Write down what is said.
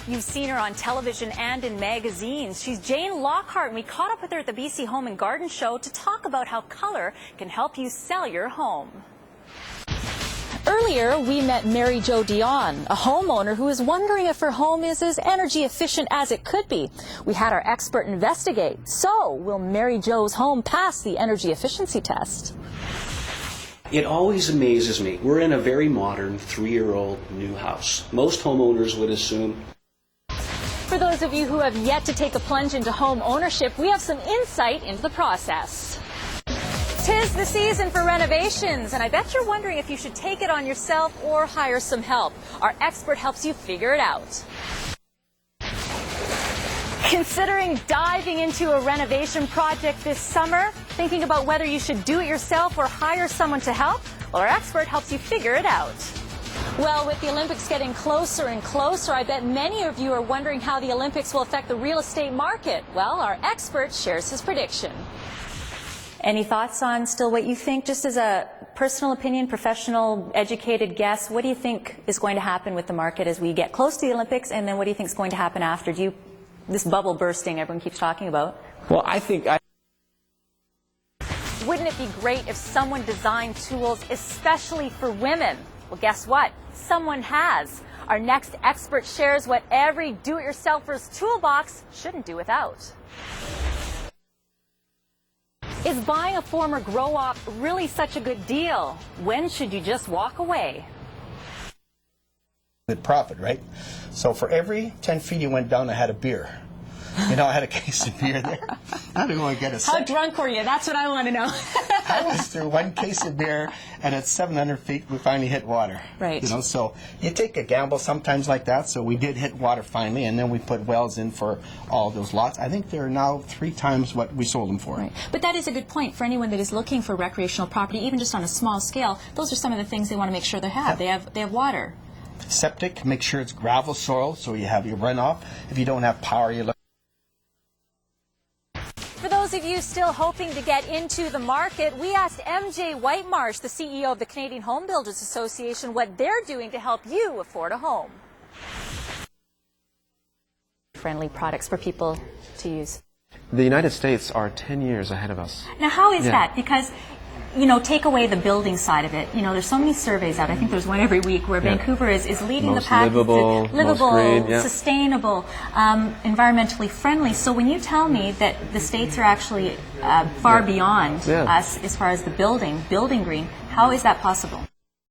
You've seen her on television and in magazines. She's Jane Lockhart, and we caught up with her at the BC Home and Garden Show to talk about how color can help you sell your home. Earlier, we met Mary Jo Dion, a homeowner who is wondering if her home is as energy efficient as it could be. We had our expert investigate. So, will Mary Jo's home pass the energy efficiency test? It always amazes me. We're in a very modern 3-year-old new house. Most homeowners would assume. For those of you who have yet to take a plunge into home ownership, we have some insight into the process. 'Tis the season for renovations, and I bet you're wondering if you should take it on yourself or hire some help. Our expert helps you figure it out. Considering diving into a renovation project this summer? Thinking about whether you should do it yourself or hire someone to help? Well, our expert helps you figure it out. Well, with the Olympics getting closer and closer, I bet many of you are wondering how the Olympics will affect the real estate market. Well, our expert shares his prediction. Any thoughts on still what you think, just as a personal opinion, professional, educated guess? What do you think is going to happen with the market as we get close to the Olympics, and then what do you think is going to happen after? This bubble bursting everyone keeps talking about? Well, I think Wouldn't it be great if someone designed tools especially for women? Well, guess what? Someone has. Our next expert shares what every do-it-yourselfer's toolbox shouldn't do without. Is buying a former grow-op really such a good deal? When should you just walk away? Good profit, right? So for every 10 feet you went down, I had a beer. You know, I had a case of beer there. I had to go and get a How drunk were you? That's what I want to know. I was through one case of beer, and at 700 feet, we finally hit water. Right. You know, so you take a gamble sometimes like that. So we did hit water finally, and then we put wells in for all those lots. I think they're now 3 times what we sold them for. Right. But that is a good point for anyone that is looking for recreational property, even just on a small scale. Those are some of the things they want to make sure they have. They have water. Septic, make sure it's gravel soil, so you have your runoff. If you don't have power, you look. For those of you still hoping to get into the market, we asked MJ Whitemarsh, the CEO of the Canadian Home Builders Association, what they're doing to help you afford a home. Friendly products for people to use. the United States are 10 years ahead of us. Now, how is that? Because, you know, take away the building side of it. You know, there's so many surveys out. I think there's one every week where Vancouver is leading most the pack. Livable, most green, sustainable, environmentally friendly. So when you tell me that the states are actually far beyond us as far as the building green, how is that possible?